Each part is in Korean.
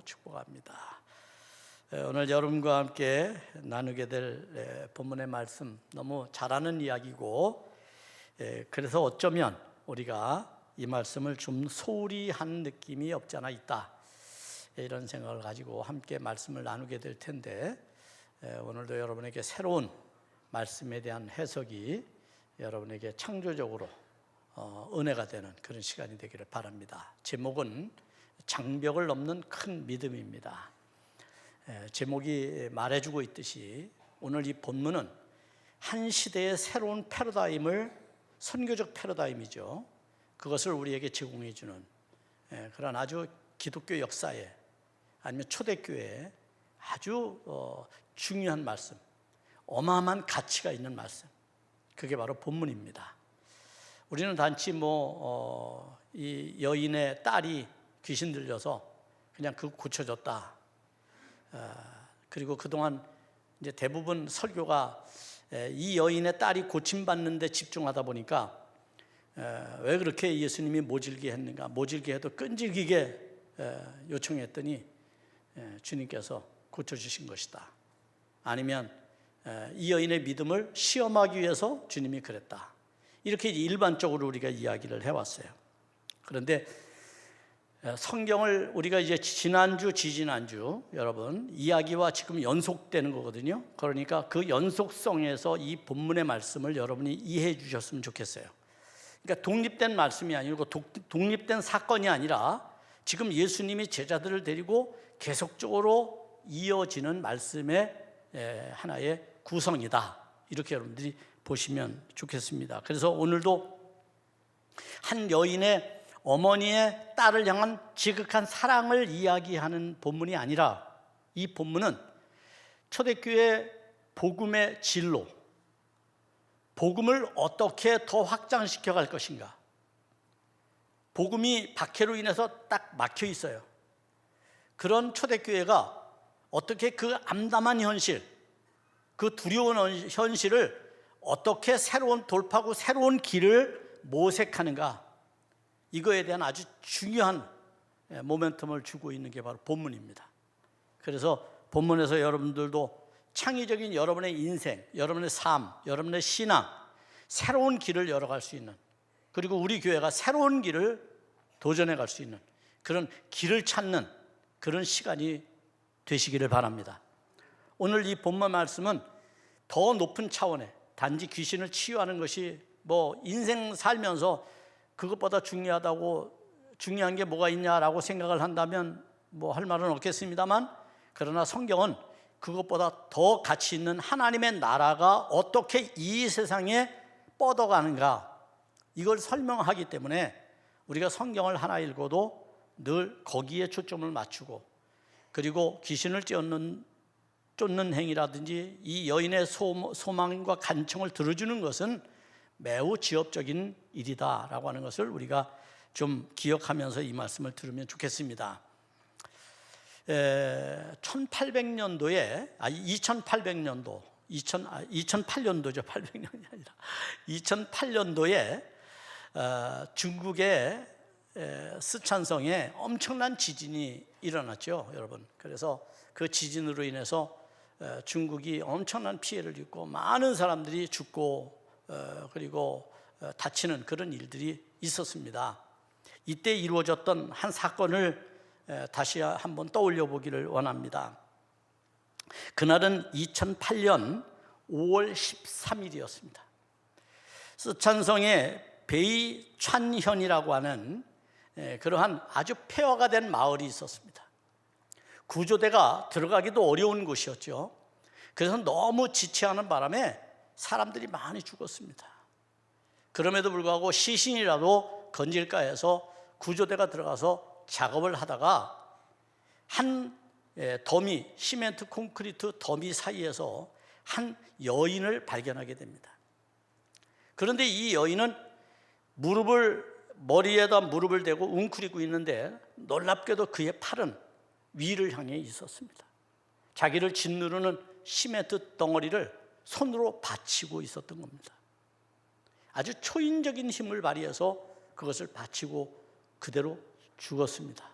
축복합니다. 오늘 여러분과 함께 나누게 될 본문의 말씀, 너무 잘 아는 이야기고, 그래서 어쩌면 우리가 이 말씀을 좀 소홀히 한 느낌이 없지 않아 있다, 이런 생각을 가지고 함께 말씀을 나누게 될 텐데, 오늘도 여러분에게 새로운 말씀에 대한 해석이 여러분에게 창조적으로 은혜가 되는 그런 시간이 되기를 바랍니다. 제목은 장벽을 넘는 큰 믿음입니다. 제목이 말해주고 있듯이 오늘 이 본문은 한 시대의 새로운 패러다임을, 선교적 패러다임이죠, 그것을 우리에게 제공해 주는 그런 아주 기독교 역사에, 아니면 초대교회에 아주 중요한 말씀, 어마어마한 가치가 있는 말씀, 그게 바로 본문입니다. 우리는 단지 이 여인의 딸이 귀신 들려서 그냥 고쳐졌다, 그리고 그동안 이제 대부분 설교가 이 여인의 딸이 고침받는 데 집중하다 보니까 왜 그렇게 예수님이 모질게 했는가, 모질게 해도 끈질기게 요청했더니 주님께서 고쳐주신 것이다, 아니면 이 여인의 믿음을 시험하기 위해서 주님이 그랬다, 이렇게 일반적으로 우리가 이야기를 해왔어요. 그런데 성경을 우리가 이제 지난주, 지지난주 여러분 이야기와 지금 연속되는 거거든요. 그러니까 그 연속성에서 이 본문의 말씀을 여러분이 이해해 주셨으면 좋겠어요. 그러니까 독립된 말씀이 아니고 독립된 사건이 아니라 지금 예수님이 제자들을 데리고 계속적으로 이어지는 말씀의 하나의 구성이다, 이렇게 여러분들이 보시면 좋겠습니다. 그래서 오늘도 한 여인의 어머니의 딸을 향한 지극한 사랑을 이야기하는 본문이 아니라, 이 본문은 초대교회 복음의 진로, 복음을 어떻게 더 확장시켜 갈 것인가, 복음이 박해로 인해서 딱 막혀 있어요. 그런 초대교회가 어떻게 그 암담한 현실, 그 두려운 현실을 어떻게 새로운 돌파구, 새로운 길을 모색하는가, 이거에 대한 아주 중요한 모멘텀을 주고 있는 게 바로 본문입니다. 그래서 본문에서 여러분들도 창의적인 여러분의 인생, 여러분의 삶, 여러분의 신앙, 새로운 길을 열어갈 수 있는, 그리고 우리 교회가 새로운 길을 도전해 갈 수 있는 그런 길을 찾는 그런 시간이 되시기를 바랍니다. 오늘 이 본문 말씀은 더 높은 차원의, 단지 귀신을 치유하는 것이 인생 살면서 그것보다 중요한 게 뭐가 있냐라고 생각을 한다면 할 말은 없겠습니다만, 그러나 성경은 그것보다 더 가치 있는 하나님의 나라가 어떻게 이 세상에 뻗어가는가, 이걸 설명하기 때문에 우리가 성경을 하나 읽어도 늘 거기에 초점을 맞추고, 그리고 귀신을 쫓는 행위라든지 이 여인의 소망과 간청을 들어주는 것은 매우 지엽적인 일이다라고 하는 것을 우리가 좀 기억하면서 이 말씀을 들으면 좋겠습니다. 1800년도에 2008년도죠. 800년이 아니라 2008년도에 중국의 스촨성에 엄청난 지진이 일어났죠, 여러분. 그래서 그 지진으로 인해서 중국이 엄청난 피해를 입고 많은 사람들이 죽고 그리고 다치는 그런 일들이 있었습니다. 이때 이루어졌던 한 사건을 다시 한번 떠올려 보기를 원합니다. 그날은 2008년 5월 13일이었습니다. 스촨성의 베이촨현이라고 하는 그러한 아주 폐허가 된 마을이 있었습니다. 구조대가 들어가기도 어려운 곳이었죠. 그래서 너무 지체하는 바람에 사람들이 많이 죽었습니다. 그럼에도 불구하고 시신이라도 건질까 해서 구조대가 들어가서 작업을 하다가 한 더미, 시멘트 콘크리트 더미 사이에서 한 여인을 발견하게 됩니다. 그런데 이 여인은 머리에다 무릎을 대고 웅크리고 있는데, 놀랍게도 그의 팔은 위를 향해 있었습니다. 자기를 짓누르는 시멘트 덩어리를 손으로 받치고 있었던 겁니다. 아주 초인적인 힘을 발휘해서 그것을 받치고 그대로 죽었습니다.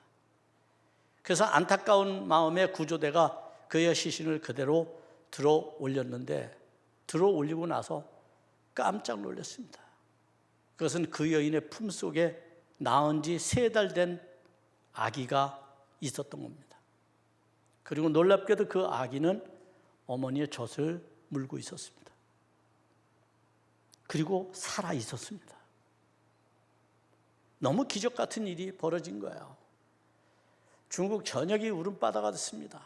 그래서 안타까운 마음에 구조대가 그의 시신을 그대로 들어 올렸는데, 들어 올리고 나서 깜짝 놀랐습니다. 그것은 그 여인의 품속에 낳은 지 3달 된 아기가 있었던 겁니다. 그리고 놀랍게도 그 아기는 어머니의 젖을 물고 있었습니다. 그리고 살아 있었습니다. 너무 기적 같은 일이 벌어진 거예요. 중국 전역이 울음바다가 됐습니다.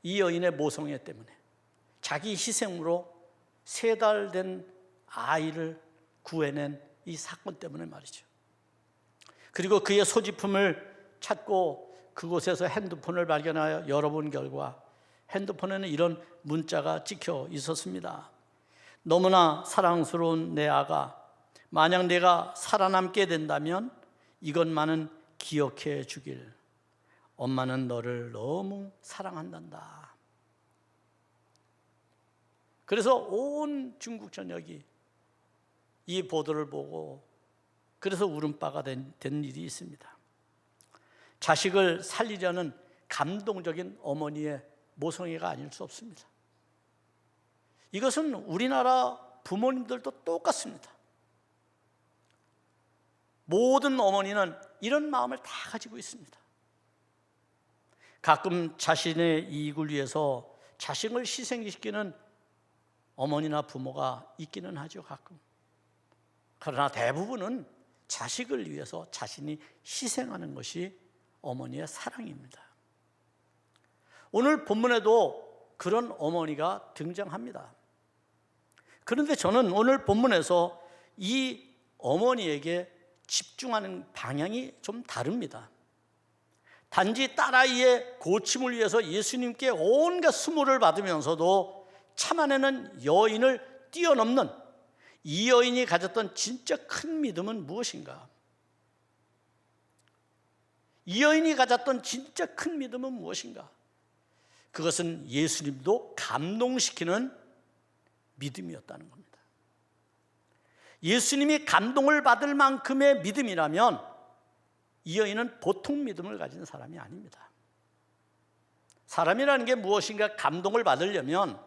이 여인의 모성애 때문에, 자기 희생으로 3달 된 아이를 구해낸 이 사건 때문에 말이죠. 그리고 그의 소지품을 찾고 그곳에서 핸드폰을 발견하여 열어본 결과 핸드폰에는 이런 문자가 찍혀 있었습니다. 너무나 사랑스러운 내 아가, 만약 내가 살아남게 된다면 이것만은 기억해 주길. 엄마는 너를 너무 사랑한단다. 그래서 온 중국 전역이 이 보도를 보고 그래서 울음바가 된 일이 있습니다. 자식을 살리려는 감동적인 어머니의 모성애가 아닐 수 없습니다. 이것은 우리나라 부모님들도 똑같습니다. 모든 어머니는 이런 마음을 다 가지고 있습니다. 가끔 자신의 이익을 위해서 자식을 희생시키는 어머니나 부모가 있기는 하죠, 가끔. 그러나 대부분은 자식을 위해서 자신이 희생하는 것이 어머니의 사랑입니다. 오늘 본문에도 그런 어머니가 등장합니다. 그런데 저는 오늘 본문에서 이 어머니에게 집중하는 방향이 좀 다릅니다. 단지 딸아이의 고침을 위해서 예수님께 온갖 수모를 받으면서도 참아내는 여인을 뛰어넘는 이 여인이 가졌던 진짜 큰 믿음은 무엇인가? 이 여인이 가졌던 진짜 큰 믿음은 무엇인가? 그것은 예수님도 감동시키는 믿음이었다는 겁니다. 예수님이 감동을 받을 만큼의 믿음이라면 이 여인은 보통 믿음을 가진 사람이 아닙니다. 사람이라는 게 무엇인가 감동을 받으려면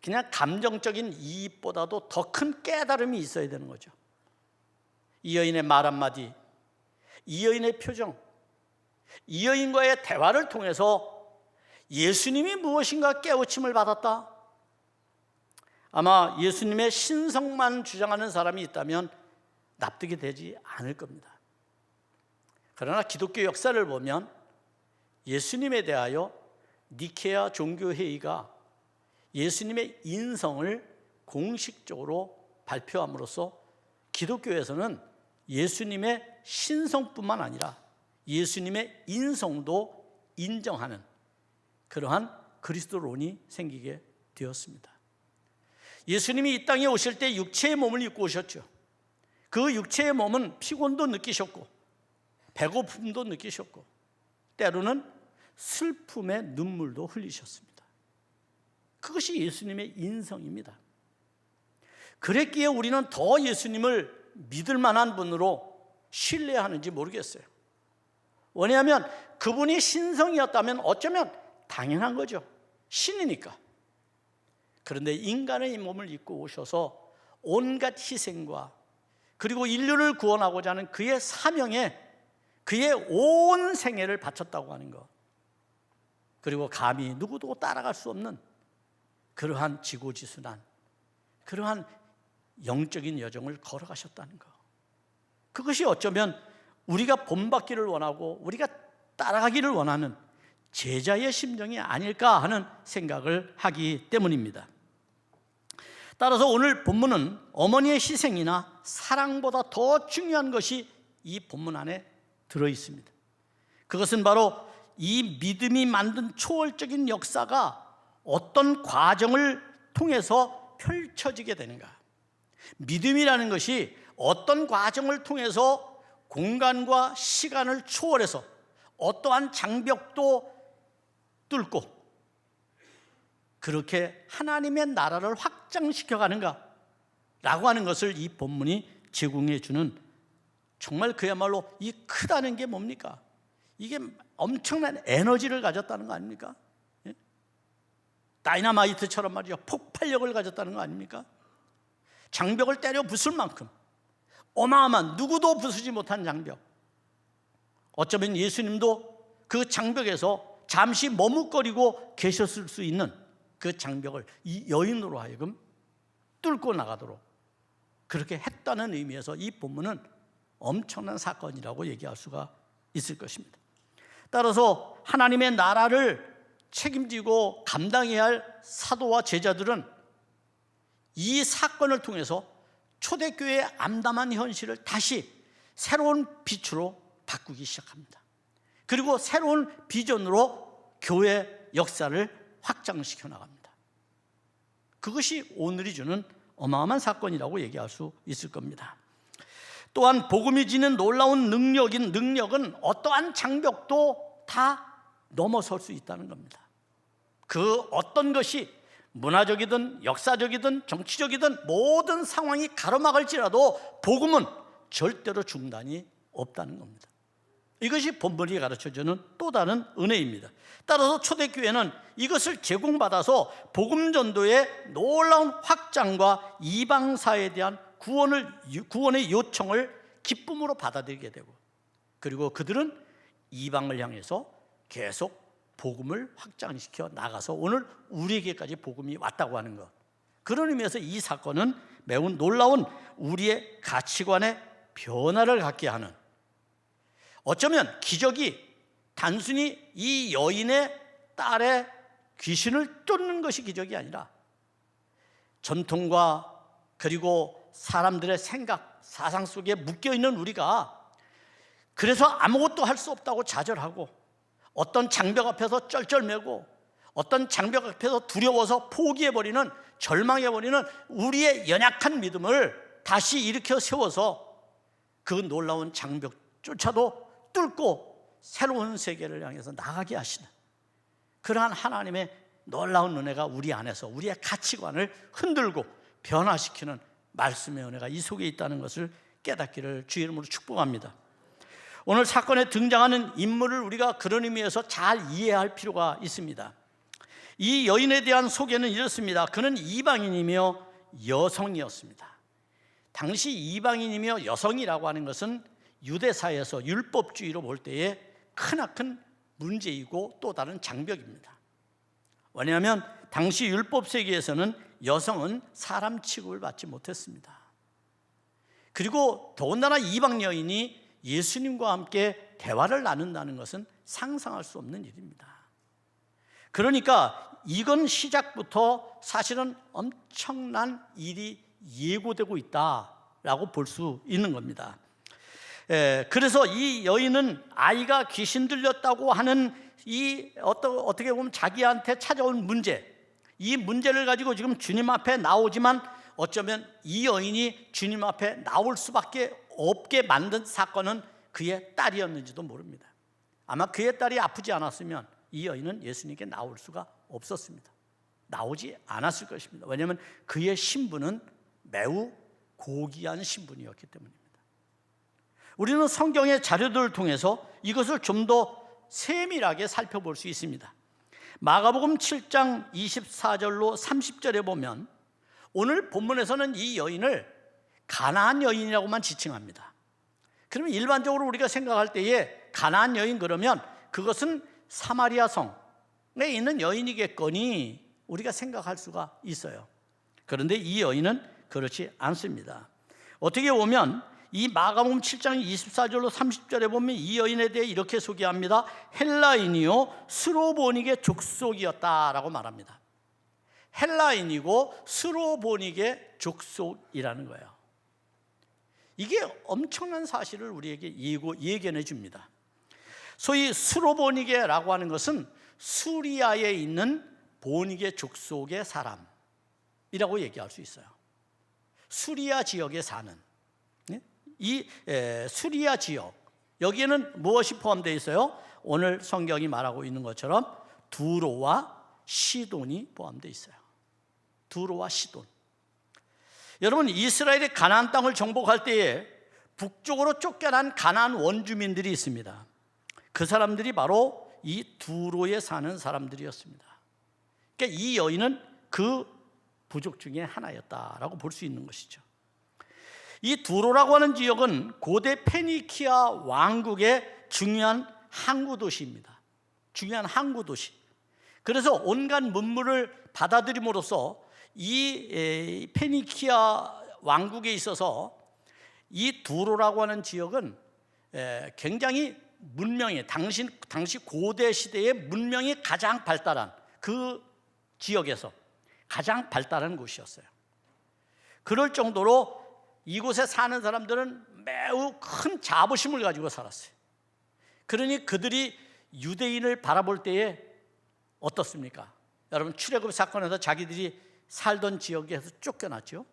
그냥 감정적인 이입보다도 더 큰 깨달음이 있어야 되는 거죠. 이 여인의 말 한마디, 이 여인의 표정, 이 여인과의 대화를 통해서 예수님이 무엇인가 깨우침을 받았다. 아마 예수님의 신성만 주장하는 사람이 있다면 납득이 되지 않을 겁니다. 그러나 기독교 역사를 보면 예수님에 대하여 니케아 종교회의가 예수님의 인성을 공식적으로 발표함으로써 기독교에서는 예수님의 신성뿐만 아니라 예수님의 인성도 인정하는 그러한 그리스도론이 생기게 되었습니다. 예수님이 이 땅에 오실 때 육체의 몸을 입고 오셨죠. 그 육체의 몸은 피곤도 느끼셨고 배고픔도 느끼셨고 때로는 슬픔의 눈물도 흘리셨습니다. 그것이 예수님의 인성입니다. 그랬기에 우리는 더 예수님을 믿을 만한 분으로 신뢰하는지 모르겠어요. 왜냐하면 그분이 신성이었다면 어쩌면 당연한 거죠. 신이니까. 그런데 인간의 몸을 입고 오셔서 온갖 희생과 그리고 인류를 구원하고자 하는 그의 사명에 그의 온 생애를 바쳤다고 하는 것, 그리고 감히 누구도 따라갈 수 없는 그러한 지고지순한 그러한 영적인 여정을 걸어가셨다는 것, 그것이 어쩌면 우리가 본받기를 원하고 우리가 따라가기를 원하는 제자의 심정이 아닐까 하는 생각을 하기 때문입니다. 따라서 오늘 본문은 어머니의 희생이나 사랑보다 더 중요한 것이 이 본문 안에 들어있습니다. 그것은 바로 이 믿음이 만든 초월적인 역사가 어떤 과정을 통해서 펼쳐지게 되는가. 믿음이라는 것이 어떤 과정을 통해서 공간과 시간을 초월해서 어떠한 장벽도 뚫고 그렇게 하나님의 나라를 확장시켜 가는가 라고 하는 것을 이 본문이 제공해 주는, 정말 그야말로 이 크다는 게 뭡니까? 이게 엄청난 에너지를 가졌다는 거 아닙니까? 예? 다이너마이트처럼 말이죠. 폭발력을 가졌다는 거 아닙니까? 장벽을 때려 부술 만큼 어마어마한, 누구도 부수지 못한 장벽. 어쩌면 예수님도 그 장벽에서 잠시 머뭇거리고 계셨을 수 있는 그 장벽을 이 여인으로 하여금 뚫고 나가도록 그렇게 했다는 의미에서 이 본문은 엄청난 사건이라고 얘기할 수가 있을 것입니다. 따라서 하나님의 나라를 책임지고 감당해야 할 사도와 제자들은 이 사건을 통해서 초대교회의 암담한 현실을 다시 새로운 빛으로 바꾸기 시작합니다. 그리고 새로운 비전으로 교회 역사를 확장시켜 나갑니다. 그것이 오늘이 주는 어마어마한 사건이라고 얘기할 수 있을 겁니다. 또한 복음이 지닌 놀라운 능력은 어떠한 장벽도 다 넘어설 수 있다는 겁니다. 그 어떤 것이 문화적이든 역사적이든 정치적이든 모든 상황이 가로막을지라도 복음은 절대로 중단이 없다는 겁니다. 이것이 본문이 가르쳐주는 또 다른 은혜입니다. 따라서 초대교회는 이것을 제공받아서 복음 전도의 놀라운 확장과 이방사에 대한 구원의 요청을 기쁨으로 받아들이게 되고, 그리고 그들은 이방을 향해서 계속 복음을 확장시켜 나가서 오늘 우리에게까지 복음이 왔다고 하는 것, 그런 의미에서 이 사건은 매우 놀라운 우리의 가치관의 변화를 갖게 하는, 어쩌면 기적이 단순히 이 여인의 딸의 귀신을 쫓는 것이 기적이 아니라 전통과 그리고 사람들의 생각, 사상 속에 묶여있는 우리가 그래서 아무것도 할 수 없다고 좌절하고 어떤 장벽 앞에서 쩔쩔매고 어떤 장벽 앞에서 두려워서 포기해버리는, 절망해버리는 우리의 연약한 믿음을 다시 일으켜 세워서 그 놀라운 장벽조차도 뚫고 새로운 세계를 향해서 나가게 하시는 그러한 하나님의 놀라운 은혜가 우리 안에서 우리의 가치관을 흔들고 변화시키는 말씀의 은혜가 이 속에 있다는 것을 깨닫기를 주의 이름으로 축복합니다. 오늘 사건에 등장하는 인물을 우리가 그런 의미에서 잘 이해할 필요가 있습니다. 이 여인에 대한 소개는 이렇습니다. 그는 이방인이며 여성이었습니다. 당시 이방인이며 여성이라고 하는 것은 유대사에서 율법주의로 볼 때에 크나큰 문제이고 또 다른 장벽입니다. 왜냐하면 당시 율법 세계에서는 여성은 사람 취급을 받지 못했습니다. 그리고 더군다나 이방 여인이 예수님과 함께 대화를 나눈다는 것은 상상할 수 없는 일입니다. 그러니까 이건 시작부터 사실은 엄청난 일이 예고되고 있다라고 볼 수 있는 겁니다. 그래서 이 여인은 아이가 귀신 들렸다고 하는 이 어떻게 보면 자기한테 찾아온 문제, 이 문제를 가지고 지금 주님 앞에 나오지만 어쩌면 이 여인이 주님 앞에 나올 수밖에 없게 만든 사건은 그의 딸이었는지도 모릅니다. 아마 그의 딸이 아프지 않았으면 이 여인은 예수님께 나올 수가 없었습니다. 나오지 않았을 것입니다. 왜냐하면 그의 신분은 매우 고귀한 신분이었기 때문입니다. 우리는 성경의 자료들을 통해서 이것을 좀 더 세밀하게 살펴볼 수 있습니다. 마가복음 7장 24절로 30절에 보면 오늘 본문에서는 이 여인을 가나안 여인이라고만 지칭합니다. 그러면 일반적으로 우리가 생각할 때에 가나안 여인 그러면 그것은 사마리아 성에 있는 여인이겠거니 우리가 생각할 수가 있어요. 그런데 이 여인은 그렇지 않습니다. 어떻게 보면 이 마가복음 7장 24절로 30절에 보면 이 여인에 대해 이렇게 소개합니다. 헬라인이요 스로보닉의 족속이었다라고 말합니다. 헬라인이고 스로보닉의 족속이라는 거예요. 이게 엄청난 사실을 우리에게 예견해 줍니다. 소위 스로보닉이라고 하는 것은 수리아에 있는 보닉의 족속의 사람이라고 얘기할 수 있어요. 수리아 지역에 사는 이 수리아 지역, 여기에는 무엇이 포함되어 있어요? 오늘 성경이 말하고 있는 것처럼 두로와 시돈이 포함되어 있어요. 두로와 시돈. 여러분, 이스라엘이 가나안 땅을 정복할 때에 북쪽으로 쫓겨난 가나안 원주민들이 있습니다. 그 사람들이 바로 이 두로에 사는 사람들이었습니다. 그러니까 이 여인은 그 부족 중에 하나였다라고 볼 수 있는 것이죠. 이 두로라고 하는 지역은 고대 페니키아 왕국의 중요한 항구 도시입니다. 중요한 항구 도시. 그래서 온갖 문물을 받아들임으로써 이 페니키아 왕국에 있어서 이 두로라고 하는 지역은 굉장히 문명이 당시 고대 시대의 문명이 가장 발달한 그 지역에서 가장 발달한 곳이었어요. 그럴 정도로 이곳에 사는 사람들은 매우 큰 자부심을 가지고 살았어요. 그러니 그들이 유대인을 바라볼 때에 어떻습니까? 여러분, 출애굽 사건에서 자기들이 살던 지역에서 쫓겨났죠.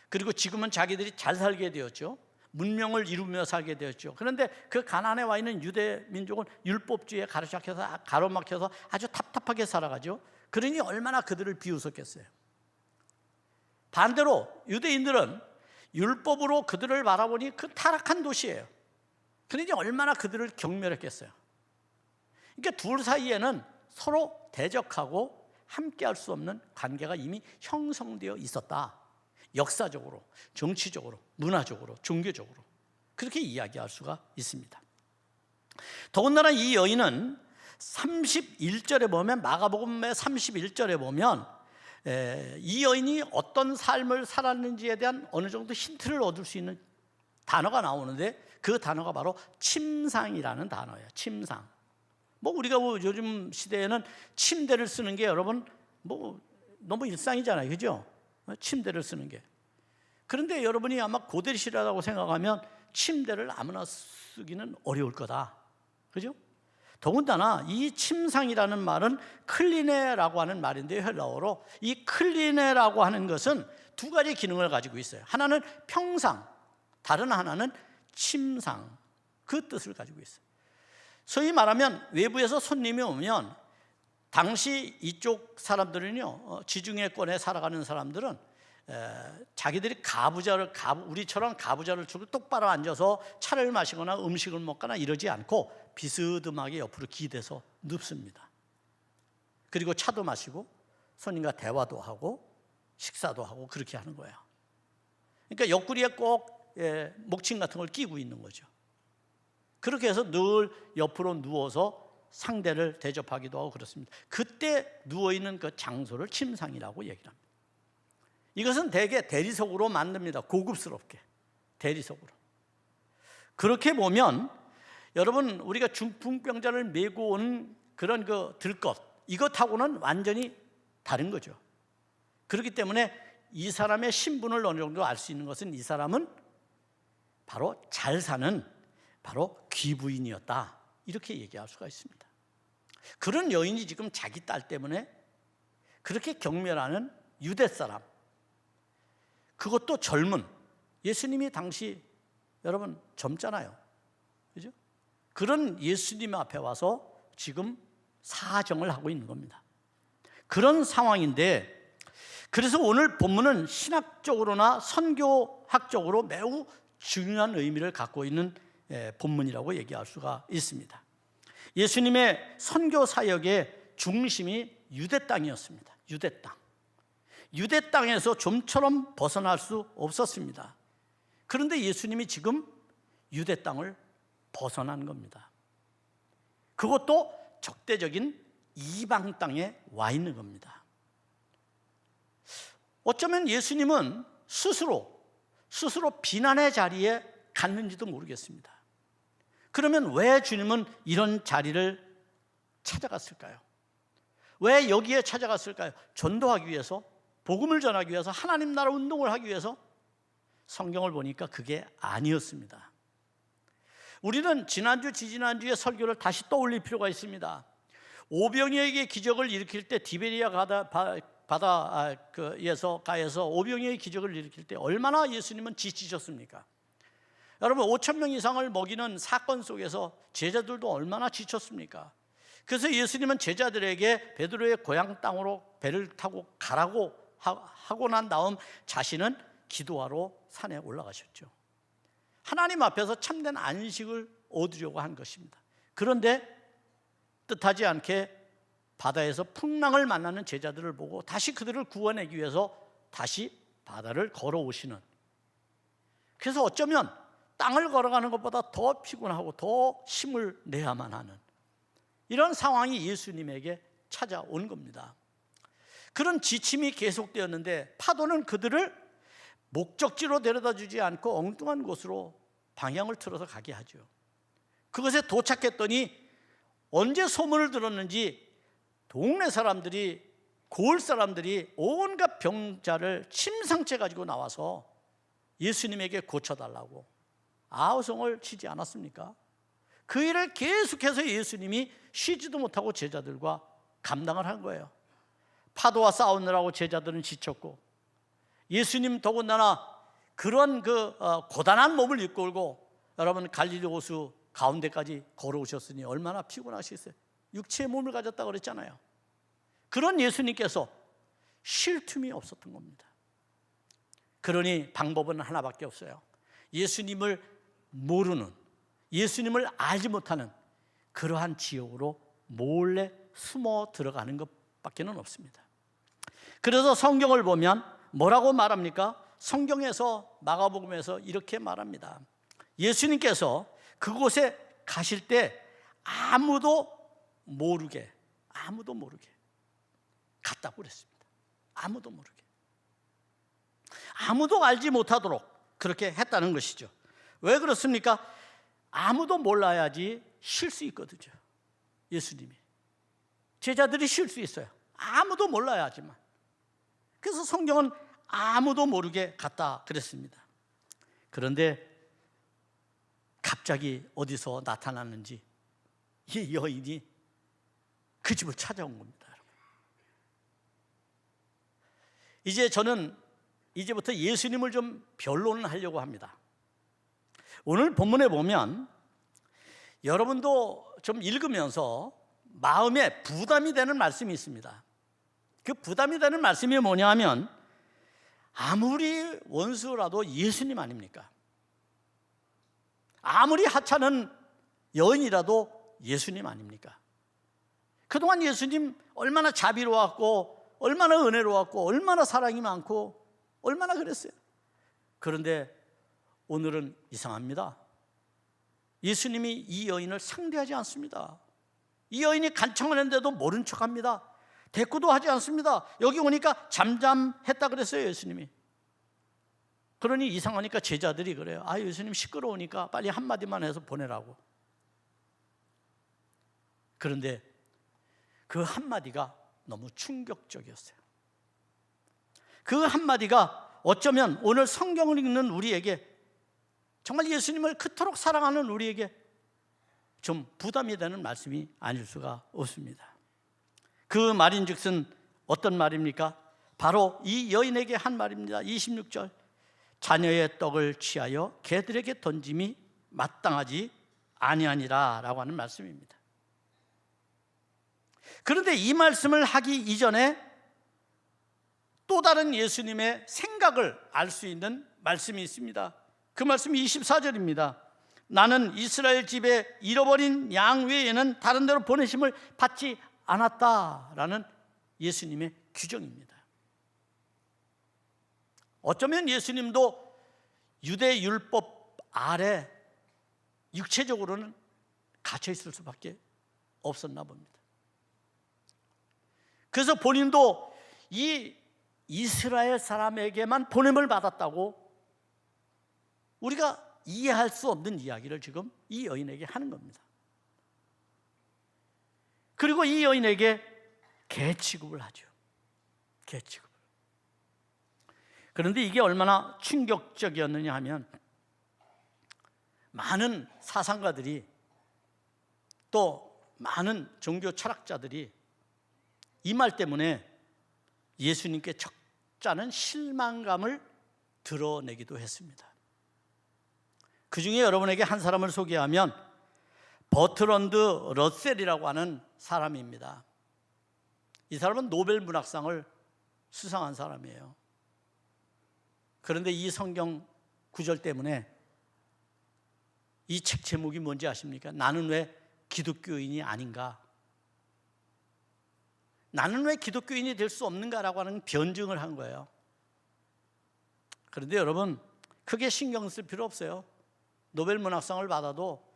그리고 지금은 자기들이 잘 살게 되었죠. 문명을 이루며 살게 되었죠. 그런데 그 가나안에 와 있는 유대 민족은 율법주의에 가로막혀서 아주 답답하게 살아가죠. 그러니 얼마나 그들을 비웃었겠어요. 반대로 유대인들은 율법으로 그들을 바라보니 그 타락한 도시예요. 그러니 얼마나 그들을 경멸했겠어요. 그러니까 둘 사이에는 서로 대적하고 함께할 수 없는 관계가 이미 형성되어 있었다. 역사적으로, 정치적으로, 문화적으로, 종교적으로 그렇게 이야기할 수가 있습니다. 더군다나 이 여인은 31절에 보면, 마가복음의 31절에 보면 이 여인이 어떤 삶을 살았는지에 대한 어느 정도 힌트를 얻을 수 있는 단어가 나오는데, 그 단어가 바로 침상이라는 단어예요. 침상. 우리가 요즘 시대에는 침대를 쓰는 게 여러분 너무 일상이잖아요, 그죠? 침대를 쓰는 게. 그런데 여러분이 아마 고대 시대라고 생각하면 침대를 아무나 쓰기는 어려울 거다, 그죠? 더군다나 이 침상이라는 말은 클리네라고 하는 말인데요, 헬라어로. 이 클리네라고 하는 것은 두 가지 기능을 가지고 있어요. 하나는 평상, 다른 하나는 침상, 그 뜻을 가지고 있어요. 소위 말하면 외부에서 손님이 오면 당시 이쪽 사람들은요, 지중해권에 살아가는 사람들은 자기들이 우리처럼 가부좌를 주고 똑바로 앉아서 차를 마시거나 음식을 먹거나 이러지 않고 비스듬하게 옆으로 기대서 눕습니다. 그리고 차도 마시고 손님과 대화도 하고 식사도 하고 그렇게 하는 거예요. 그러니까 옆구리에 꼭 목침 같은 걸 끼고 있는 거죠. 그렇게 해서 늘 옆으로 누워서 상대를 대접하기도 하고 그렇습니다. 그때 누워있는 그 장소를 침상이라고 얘기를 합니다. 이것은 대개 대리석으로 만듭니다. 고급스럽게 대리석으로. 그렇게 보면 여러분, 우리가 중풍병자를 메고 온 그런 그 들것, 이것하고는 완전히 다른 거죠. 그렇기 때문에 이 사람의 신분을 어느 정도 알 수 있는 것은 이 사람은 바로 잘 사는 바로 귀부인이었다, 이렇게 얘기할 수가 있습니다. 그런 여인이 지금 자기 딸 때문에 그렇게 경멸하는 유대 사람, 그것도 젊은, 예수님이 당시 여러분 젊잖아요, 그죠? 그런 예수님 앞에 와서 지금 사정을 하고 있는 겁니다. 그런 상황인데, 그래서 오늘 본문은 신학적으로나 선교학적으로 매우 중요한 의미를 갖고 있는 본문이라고 얘기할 수가 있습니다. 예수님의 선교 사역의 중심이 유대 땅이었습니다. 유대 땅. 유대 땅에서 좀처럼 벗어날 수 없었습니다. 그런데 예수님이 지금 유대 땅을 벗어난 겁니다. 그것도 적대적인 이방 땅에 와 있는 겁니다. 어쩌면 예수님은 스스로 비난의 자리에 갔는지도 모르겠습니다. 그러면 왜 주님은 이런 자리를 찾아갔을까요? 왜 여기에 찾아갔을까요? 전도하기 위해서, 복음을 전하기 위해서, 하나님 나라 운동을 하기 위해서? 성경을 보니까 그게 아니었습니다. 우리는 지난주, 지지난주의 설교를 다시 떠올릴 필요가 있습니다. 오병이어에게 기적을 일으킬 때, 디베리아 바다에서 오병이어의 기적을 일으킬 때 얼마나 예수님은 지치셨습니까? 여러분, 5,000명 이상을 먹이는 사건 속에서 제자들도 얼마나 지쳤습니까? 그래서 예수님은 제자들에게 베드로의 고향 땅으로 배를 타고 가라고 하고 난 다음 자신은 기도하러 산에 올라가셨죠. 하나님 앞에서 참된 안식을 얻으려고 한 것입니다. 그런데 뜻하지 않게 바다에서 풍랑을 만나는 제자들을 보고 다시 그들을 구원하기 위해서 다시 바다를 걸어오시는, 그래서 어쩌면 땅을 걸어가는 것보다 더 피곤하고 더 힘을 내야만 하는 이런 상황이 예수님에게 찾아온 겁니다. 그런 지침이 계속되었는데 파도는 그들을 목적지로 데려다 주지 않고 엉뚱한 곳으로 방향을 틀어서 가게 하죠. 그것에 도착했더니 언제 소문을 들었는지 동네 사람들이, 고을 사람들이 온갖 병자를 침상째 가지고 나와서 예수님에게 고쳐달라고 아우성을 치지 않았습니까? 그 일을 계속해서 예수님이 쉬지도 못하고 제자들과 감당을 한 거예요. 파도와 싸우느라고 제자들은 지쳤고, 예수님 더군다나 그런 고단한 몸을 이끌고 여러분 갈릴리 호수 가운데까지 걸어오셨으니 얼마나 피곤하시겠어요. 육체의 몸을 가졌다 그랬잖아요. 그런 예수님께서 쉴 틈이 없었던 겁니다. 그러니 방법은 하나밖에 없어요. 예수님을 모르는, 예수님을 알지 못하는 그러한 지역으로 몰래 숨어 들어가는 것밖에는 없습니다. 그래서 성경을 보면 뭐라고 말합니까? 성경에서, 마가복음에서 이렇게 말합니다. 예수님께서 그곳에 가실 때 아무도 모르게 갔다고 그랬습니다. 아무도 모르게, 아무도 알지 못하도록 그렇게 했다는 것이죠. 왜 그렇습니까? 아무도 몰라야지 쉴 수 있거든요. 예수님이, 제자들이 쉴 수 있어요. 아무도 몰라야지만. 그래서 성경은 아무도 모르게 갔다 그랬습니다. 그런데 갑자기 어디서 나타났는지 이 여인이 그 집을 찾아온 겁니다. 이제 저는 이제부터 예수님을 좀 변론을 하려고 합니다. 오늘 본문에 보면 여러분도 좀 읽으면서 마음에 부담이 되는 말씀이 있습니다. 그 부담이 되는 말씀이 뭐냐 하면, 아무리 원수라도 예수님 아닙니까? 아무리 하찮은 여인이라도 예수님 아닙니까? 그동안 예수님 얼마나 자비로웠고, 얼마나 은혜로웠고, 얼마나 사랑이 많고, 얼마나 그랬어요. 그런데 오늘은 이상합니다. 예수님이 이 여인을 상대하지 않습니다. 이 여인이 간청하는데도 모른 척합니다. 대꾸도 하지 않습니다. 여기 오니까 잠잠했다 그랬어요, 예수님이. 그러니 이상하니까 제자들이 그래요. 아, 예수님 시끄러우니까 빨리 한마디만 해서 보내라고. 그런데 그 한마디가 너무 충격적이었어요. 그 한마디가 어쩌면 오늘 성경을 읽는 우리에게, 정말 예수님을 그토록 사랑하는 우리에게 좀 부담이 되는 말씀이 아닐 수가 없습니다. 그 말인즉슨 어떤 말입니까? 바로 이 여인에게 한 말입니다. 26절, 자녀의 떡을 취하여 개들에게 던짐이 마땅하지 아니하니라 라고 하는 말씀입니다. 그런데 이 말씀을 하기 이전에 또 다른 예수님의 생각을 알 수 있는 말씀이 있습니다. 그 말씀이 24절입니다. 나는 이스라엘 집에 잃어버린 양 외에는 다른 데로 보내심을 받지 않았다라는 예수님의 규정입니다. 어쩌면 예수님도 유대 율법 아래 육체적으로는 갇혀 있을 수밖에 없었나 봅니다. 그래서 본인도 이 이스라엘 사람에게만 보냄을 받았다고 우리가 이해할 수 없는 이야기를 지금 이 여인에게 하는 겁니다. 그리고 이 여인에게 개 취급을 하죠. 개 취급을. 그런데 이게 얼마나 충격적이었느냐 하면, 많은 사상가들이, 또 많은 종교 철학자들이 이 말 때문에 예수님께 적잖은 실망감을 드러내기도 했습니다. 그 중에 여러분에게 한 사람을 소개하면 버트런드 러셀이라고 하는 사람입니다. 이 사람은 노벨 문학상을 수상한 사람이에요. 그런데 이 성경 구절 때문에 이 책 제목이 뭔지 아십니까? 나는 왜 기독교인이 아닌가? 나는 왜 기독교인이 될 수 없는가라고 하는 변증을 한 거예요. 그런데 여러분, 크게 신경 쓸 필요 없어요. 노벨 문학상을 받아도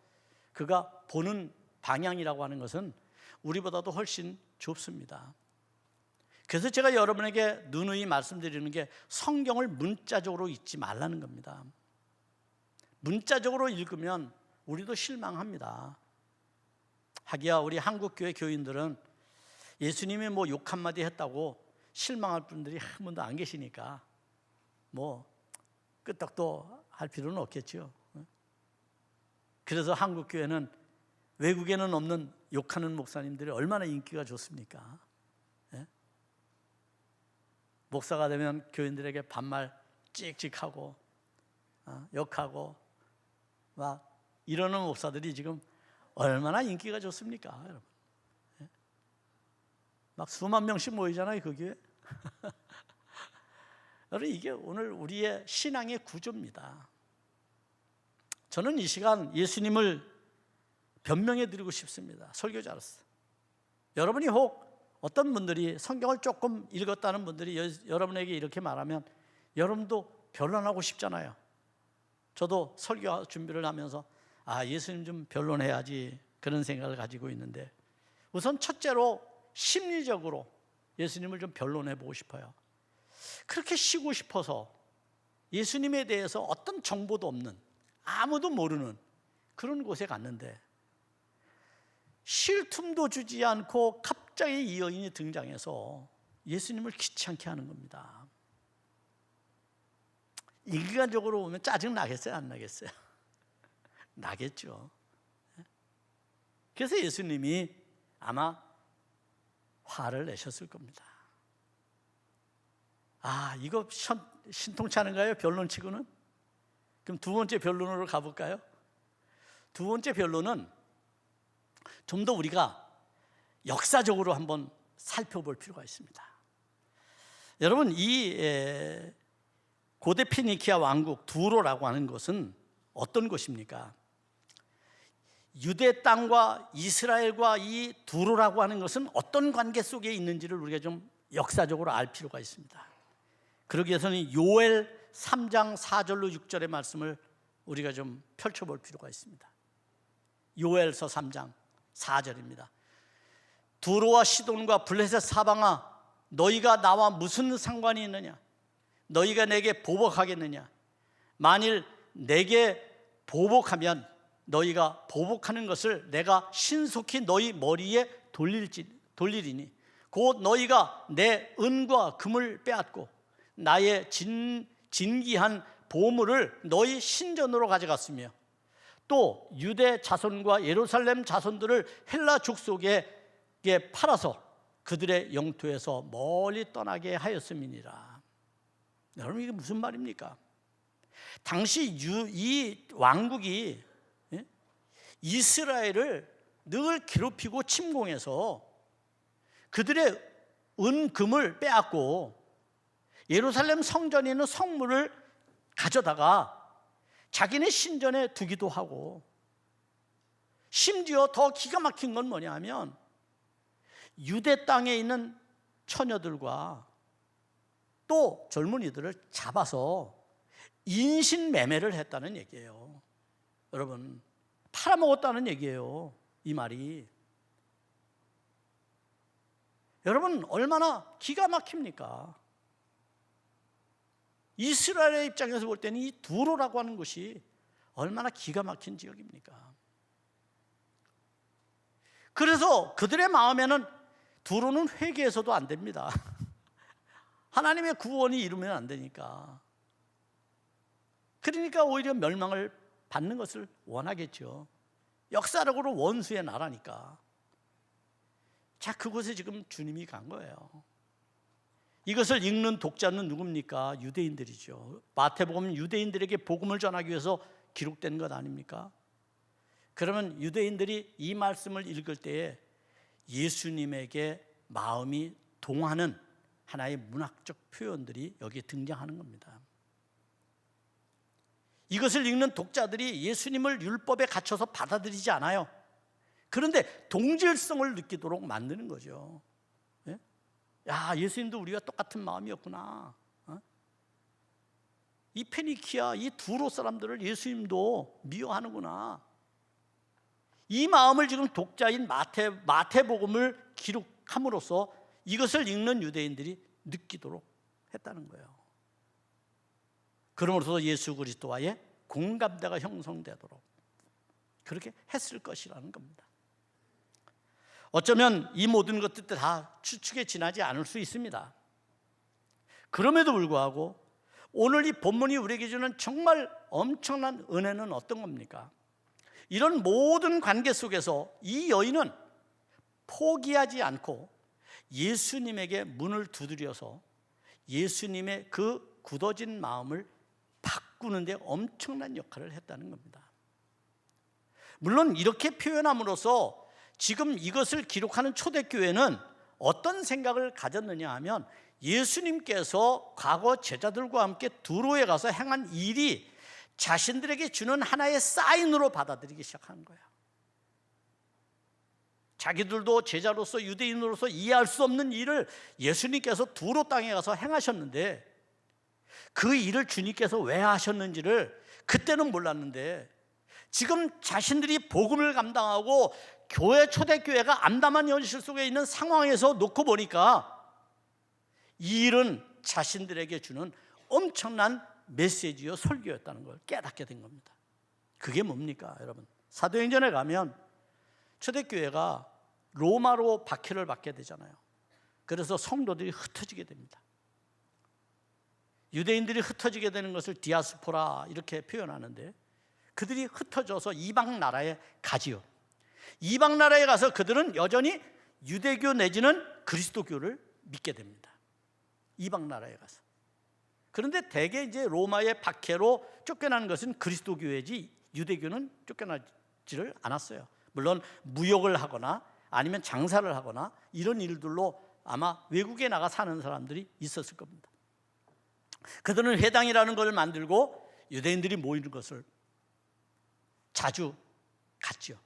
그가 보는 방향이라고 하는 것은 우리보다도 훨씬 좁습니다. 그래서 제가 여러분에게 누누이 말씀드리는 게 성경을 문자적으로 읽지 말라는 겁니다. 문자적으로 읽으면 우리도 실망합니다. 하기야 우리 한국교회 교인들은 예수님이 뭐 욕 한마디 했다고 실망할 분들이 한 분도 안 계시니까 뭐 끄떡도 할 필요는 없겠죠. 그래서 한국교회는 외국에는 없는 욕하는 목사님들이 얼마나 인기가 좋습니까? 예? 목사가 되면 교인들에게 반말 찍찍하고 욕하고 막 이러는 목사들이 지금 얼마나 인기가 좋습니까, 여러분? 예? 막 수만 명씩 모이잖아요, 그 교회. 여러분, 이게 오늘 우리의 신앙의 구조입니다. 저는 이 시간 예수님을 변명해 드리고 싶습니다. 설교자로서. 여러분이 혹 어떤 분들이 성경을 조금 읽었다는 분들이 여러분에게 이렇게 말하면 여러분도 변론하고 싶잖아요. 저도 설교 준비를 하면서 예수님 좀 변론해야지 그런 생각을 가지고 있는데, 우선 첫째로 심리적으로 예수님을 좀 변론해 보고 싶어요. 그렇게 쉬고 싶어서 예수님에 대해서 어떤 정보도 없는, 아무도 모르는 그런 곳에 갔는데 쉴 틈도 주지 않고 갑자기 이 여인이 등장해서 예수님을 귀찮게 하는 겁니다. 인간적으로 보면 짜증 나겠어요, 안 나겠어요? 나겠죠. 그래서 예수님이 아마 화를 내셨을 겁니다. 이거 신통치 않은가요? 변론치고는? 그럼 두 번째 변론으로 가볼까요? 두 번째 변론은 좀 더 우리가 역사적으로 한번 살펴볼 필요가 있습니다. 여러분, 이 고대 피니키아 왕국 두로라고 하는 것은 어떤 곳입니까? 유대 땅과 이스라엘과 이 두로라고 하는 것은 어떤 관계 속에 있는지를 우리가 좀 역사적으로 알 필요가 있습니다. 그러기 위해서는 요엘 3장 4절로 6절의 말씀을 우리가 좀 펼쳐볼 필요가 있습니다. 요엘서 3장 4절입니다. 두로와 시돈과 블레셋 사방아, 너희가 나와 무슨 상관이 있느냐? 너희가 내게 보복하겠느냐? 만일 내게 보복하면 너희가 보복하는 것을 내가 신속히 너희 머리에 돌리리니 곧 너희가 내 은과 금을 빼앗고 나의 진귀한 보물을 너희 신전으로 가져갔으며 또 유대 자손과 예루살렘 자손들을 헬라 족속에 팔아서 그들의 영토에서 멀리 떠나게 하였음이니라. 여러분, 이게 무슨 말입니까? 당시 이 왕국이 이스라엘을 늘 괴롭히고 침공해서 그들의 은금을 빼앗고 예루살렘 성전에 있는 성물을 가져다가 자기네 신전에 두기도 하고, 심지어 더 기가 막힌 건 뭐냐 하면 유대 땅에 있는 처녀들과 또 젊은이들을 잡아서 인신매매를 했다는 얘기예요. 여러분, 팔아먹었다는 얘기예요, 이 말이. 여러분, 얼마나 기가 막힙니까? 이스라엘의 입장에서 볼 때는 이 두로라고 하는 곳이 얼마나 기가 막힌 지역입니까? 그래서 그들의 마음에는 두로는 회개해서도 안 됩니다. 하나님의 구원이 이루면 안 되니까. 그러니까 오히려 멸망을 받는 것을 원하겠죠. 역사적으로 원수의 나라니까. 자, 그곳에 지금 주님이 간 거예요. 이것을 읽는 독자는 누굽니까? 유대인들이죠. 마태복음은 유대인들에게 복음을 전하기 위해서 기록된 것 아닙니까? 그러면 유대인들이 이 말씀을 읽을 때에 예수님에게 마음이 동하는 하나의 문학적 표현들이 여기에 등장하는 겁니다. 이것을 읽는 독자들이 예수님을 율법에 갇혀서 받아들이지 않아요. 그런데 동질성을 느끼도록 만드는 거죠. 예? 예수님도 우리가 똑같은 마음이었구나. 이 페니키아, 이 두로 사람들을 예수님도 미워하는구나. 이 마음을 지금 독자인 마태복음을 기록함으로써 이것을 읽는 유대인들이 느끼도록 했다는 거예요. 그러므로서 예수 그리스도와의 공감대가 형성되도록 그렇게 했을 것이라는 겁니다. 어쩌면 이 모든 것들 다 추측에 지나지 않을 수 있습니다. 그럼에도 불구하고 오늘 이 본문이 우리에게 주는 정말 엄청난 은혜는 어떤 겁니까? 이런 모든 관계 속에서 이 여인은 포기하지 않고 예수님에게 문을 두드려서 예수님의 그 굳어진 마음을 바꾸는 데 엄청난 역할을 했다는 겁니다. 물론 이렇게 표현함으로써 지금 이것을 기록하는 초대교회는 어떤 생각을 가졌느냐 하면 예수님께서 과거 제자들과 함께 두로에 가서 행한 일이 자신들에게 주는 하나의 사인으로 받아들이기 시작하는 거예요. 자기들도 제자로서 유대인으로서 이해할 수 없는 일을 예수님께서 두로 땅에 가서 행하셨는데 그 일을 주님께서 왜 하셨는지를 그때는 몰랐는데 지금 자신들이 복음을 감당하고 교회 초대교회가 암담한 현실 속에 있는 상황에서 놓고 보니까 이 일은 자신들에게 주는 엄청난 메시지요 설교였다는 걸 깨닫게 된 겁니다. 그게 뭡니까 여러분? 사도행전에 가면 초대교회가 로마로 박해를 받게 되잖아요. 그래서 성도들이 흩어지게 됩니다. 유대인들이 흩어지게 되는 것을 디아스포라 이렇게 표현하는데 그들이 흩어져서 이방 나라에 가지요. 이방 나라에 가서 그들은 여전히 유대교 내지는 그리스도교를 믿게 됩니다. 이방 나라에 가서. 그런데 대개 이제 로마의 박해로 쫓겨난 것은 그리스도교회지 유대교는 쫓겨나지를 않았어요. 물론 무역을 하거나 아니면 장사를 하거나 이런 일들로 아마 외국에 나가 사는 사람들이 있었을 겁니다. 그들은 회당이라는 걸 만들고 유대인들이 모이는 것을 자주 갔죠.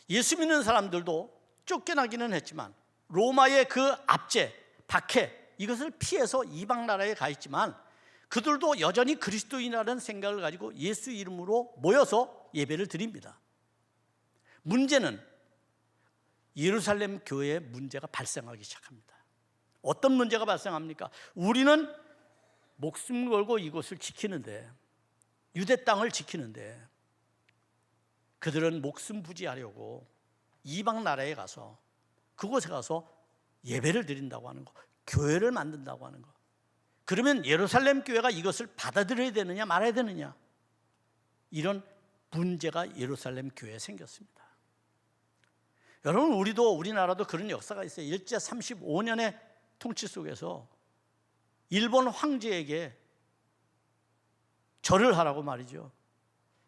예수 믿는 사람들도 쫓겨나기는 했지만 로마의 그 압제, 박해 이것을 피해서 이방 나라에 가 있지만 그들도 여전히 그리스도인이라는 생각을 가지고 예수 이름으로 모여서 예배를 드립니다. 문제는 예루살렘 교회에 문제가 발생하기 시작합니다. 어떤 문제가 발생합니까? 우리는 목숨 걸고 이곳을 지키는데 유대 땅을 지키는데 그들은 목숨 부지하려고 이방 나라에 가서 그곳에 가서 예배를 드린다고 하는 거, 교회를 만든다고 하는 거. 그러면 예루살렘 교회가 이것을 받아들여야 되느냐 말아야 되느냐, 이런 문제가 예루살렘 교회에 생겼습니다. 여러분, 우리나라도 그런 역사가 있어요. 일제 35년의 통치 속에서 일본 황제에게 절을 하라고 말이죠.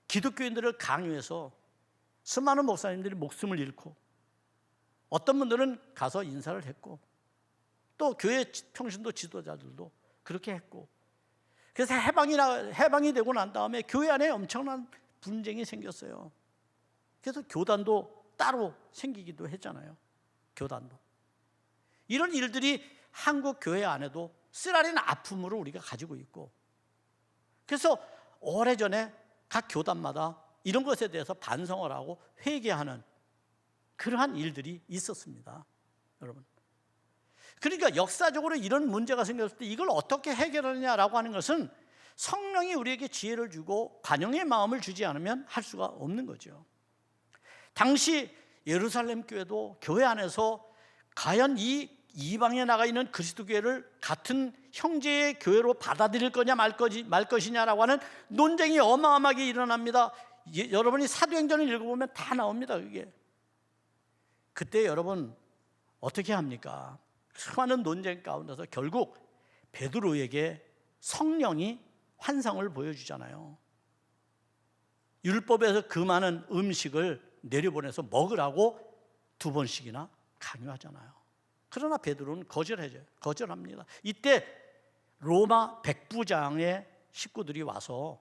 기독교인들을 강요해서 수많은 목사님들이 목숨을 잃고 어떤 분들은 가서 인사를 했고 또 교회 평신도 지도자들도 그렇게 했고, 그래서 해방이 되고 난 다음에 교회 안에 엄청난 분쟁이 생겼어요. 그래서 교단도 따로 생기기도 했잖아요. 교단도. 이런 일들이 한국 교회 안에도 쓰라린 아픔으로 우리가 가지고 있고, 그래서 오래전에 각 교단마다 이런 것에 대해서 반성을 하고 회개하는 그러한 일들이 있었습니다, 여러분. 그러니까 역사적으로 이런 문제가 생겼을 때 이걸 어떻게 해결하느냐라고 하는 것은 성령이 우리에게 지혜를 주고 관용의 마음을 주지 않으면 할 수가 없는 거죠. 당시 예루살렘 교회도 교회 안에서 과연 이 이방에 나가 있는 그리스도 교회를 같은 형제의 교회로 받아들일 거냐 말 것이냐라고 하는 논쟁이 어마어마하게 일어납니다. 여러분이 사도행전을 읽어보면 다 나옵니다. 그게. 그때 여러분 어떻게 합니까? 수많은 논쟁 가운데서 결국 베드로에게 성령이 환상을 보여주잖아요. 율법에서 그 많은 음식을 내려보내서 먹으라고 2번씩이나 강요하잖아요. 그러나 베드로는 거절합니다. 이때 로마 백부장의 식구들이 와서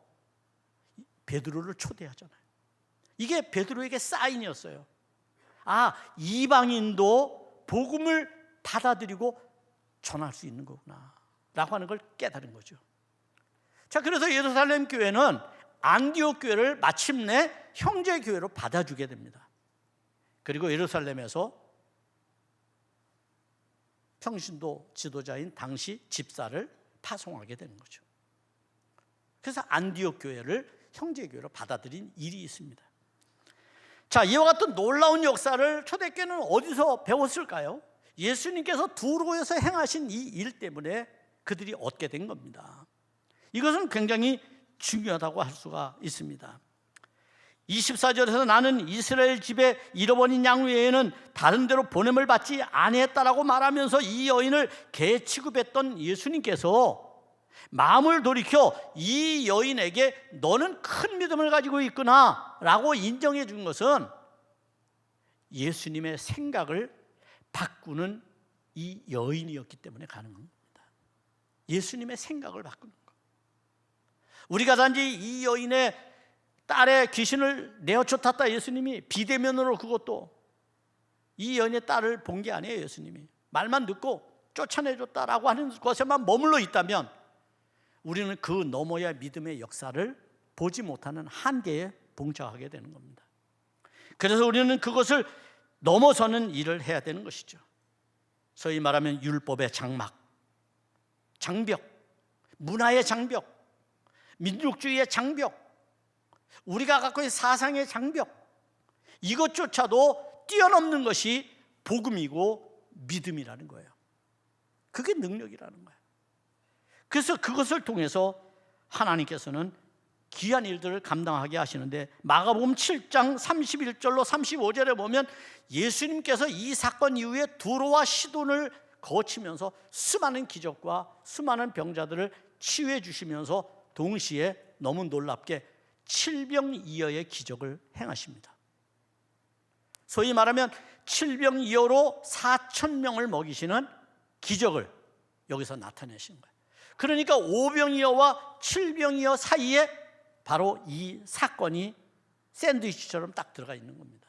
베드로를 초대하잖아요. 이게 베드로에게 사인이었어요. 아, 이방인도 복음을 받아들이고 전할 수 있는 거구나 라고 하는 걸 깨달은 거죠. 자, 그래서 예루살렘 교회는 안디옥 교회를 마침내 형제 교회로 받아주게 됩니다. 그리고 예루살렘에서 평신도 지도자인 당시 집사를 파송하게 되는 거죠. 그래서 안디옥 교회를 형제 교회로 받아들인 일이 있습니다. 자, 이와 같은 놀라운 역사를 초대교회는 어디서 배웠을까요? 예수님께서 두로에서 행하신 이 일 때문에 그들이 얻게 된 겁니다. 이것은 굉장히 중요하다고 할 수가 있습니다. 24절에서 나는 이스라엘 집에 잃어버린 양 외에는 다른 데로 보냄을 받지 아니했다라고 말하면서 이 여인을 개 취급했던 예수님께서 마음을 돌이켜 이 여인에게 너는 큰 믿음을 가지고 있구나 라고 인정해 준 것은 예수님의 생각을 바꾸는 이 여인이었기 때문에 가능한 겁니다. 예수님의 생각을 바꾸는 것. 우리가 단지 이 여인의 딸의 귀신을 내어 쫓았다 예수님이 비대면으로 그것도 이 여인의 딸을 본 게 아니에요. 예수님이 말만 듣고 쫓아내줬다라고 하는 것에만 머물러 있다면 우리는 그 너머의 믿음의 역사를 보지 못하는 한계에 봉착하게 되는 겁니다. 그래서 우리는 그것을 넘어서는 일을 해야 되는 것이죠. 소위 말하면 율법의 장막, 장벽, 문화의 장벽, 민족주의의 장벽, 우리가 갖고 있는 사상의 장벽, 이것조차도 뛰어넘는 것이 복음이고 믿음이라는 거예요. 그게 능력이라는 거예요. 그래서 그것을 통해서 하나님께서는 귀한 일들을 감당하게 하시는데 마가복음 7장 31절로 35절에 보면 예수님께서 이 사건 이후에 두로와 시돈을 거치면서 수많은 기적과 수많은 병자들을 치유해 주시면서 동시에 너무 놀랍게 칠병이어의 기적을 행하십니다. 소위 말하면 칠병이어로 4,000명을 먹이시는 기적을 여기서 나타내신 거예요. 그러니까 오병이어와 칠병이어 사이에 바로 이 사건이 샌드위치처럼 딱 들어가 있는 겁니다.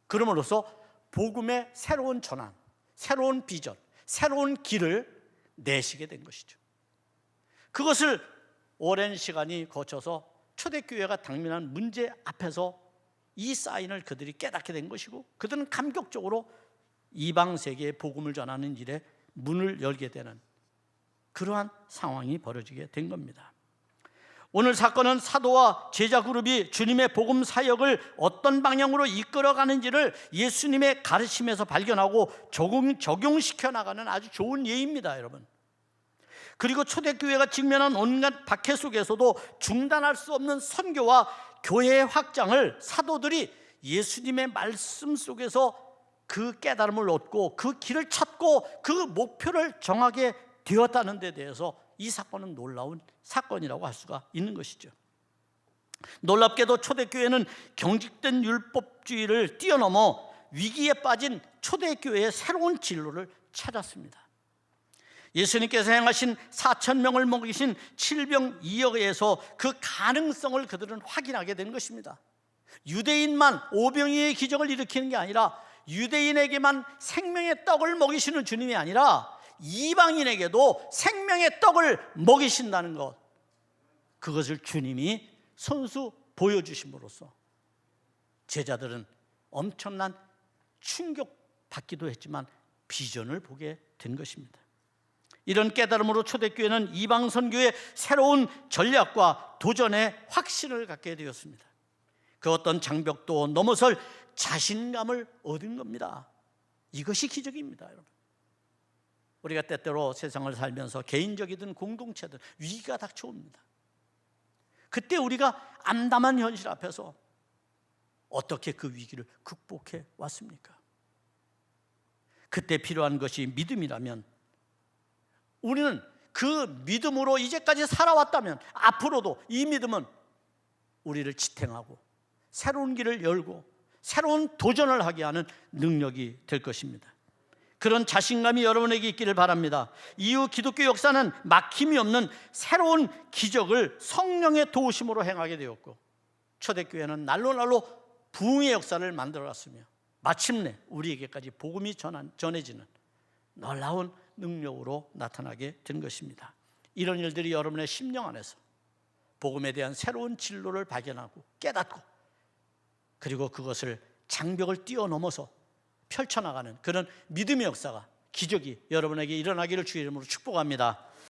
그럼으로써 복음의 새로운 전환, 새로운 비전, 새로운 길을 내시게 된 것이죠. 그것을 오랜 시간이 거쳐서 초대교회가 당면한 문제 앞에서 이 사인을 그들이 깨닫게 된 것이고 그들은 감격적으로 이방 세계에 복음을 전하는 일에 문을 열게 되는 그러한 상황이 벌어지게 된 겁니다. 오늘 사건은 사도와 제자 그룹이 주님의 복음 사역을 어떤 방향으로 이끌어가는지를 예수님의 가르침에서 발견하고 적용시켜 나가는 아주 좋은 예입니다, 여러분. 그리고 초대교회가 직면한 온갖 박해 속에서도 중단할 수 없는 선교와 교회의 확장을 사도들이 예수님의 말씀 속에서 그 깨달음을 얻고 그 길을 찾고 그 목표를 정하게 되었다는 데 대해서 이 사건은 놀라운 사건이라고 할 수가 있는 것이죠. 놀랍게도 초대교회는 경직된 율법주의를 뛰어넘어 위기에 빠진 초대교회의 새로운 진로를 찾았습니다. 예수님께서 행하신 4,000명을 먹이신 칠병이어에서 그 가능성을 그들은 확인하게 된 것입니다. 유대인만 오병이어의 기적을 일으키는 게 아니라 유대인에게만 생명의 떡을 먹이시는 주님이 아니라 이방인에게도 생명의 떡을 먹이신다는 것, 그것을 주님이 손수 보여주심으로써 제자들은 엄청난 충격받기도 했지만 비전을 보게 된 것입니다. 이런 깨달음으로 초대교회는 이방 선교의 새로운 전략과 도전의 확신을 갖게 되었습니다. 그 어떤 장벽도 넘어설 자신감을 얻은 겁니다. 이것이 기적입니다, 여러분. 우리가 때때로 세상을 살면서 개인적이든 공동체든 위기가 닥쳐옵니다. 그때 우리가 암담한 현실 앞에서 어떻게 그 위기를 극복해 왔습니까? 그때 필요한 것이 믿음이라면 우리는 그 믿음으로 이제까지 살아왔다면 앞으로도 이 믿음은 우리를 지탱하고 새로운 길을 열고 새로운 도전을 하게 하는 능력이 될 것입니다. 그런 자신감이 여러분에게 있기를 바랍니다. 이후 기독교 역사는 막힘이 없는 새로운 기적을 성령의 도우심으로 행하게 되었고 초대교회는 날로 부흥의 역사를 만들어갔으며 마침내 우리에게까지 복음이 전해지는 놀라운 능력으로 나타나게 된 것입니다. 이런 일들이 여러분의 심령 안에서 복음에 대한 새로운 진로를 발견하고 깨닫고 그리고 그것을 장벽을 뛰어넘어서 펼쳐나가는 그런 믿음의 역사가, 기적이 여러분에게 일어나기를 주의 이름으로 축복합니다.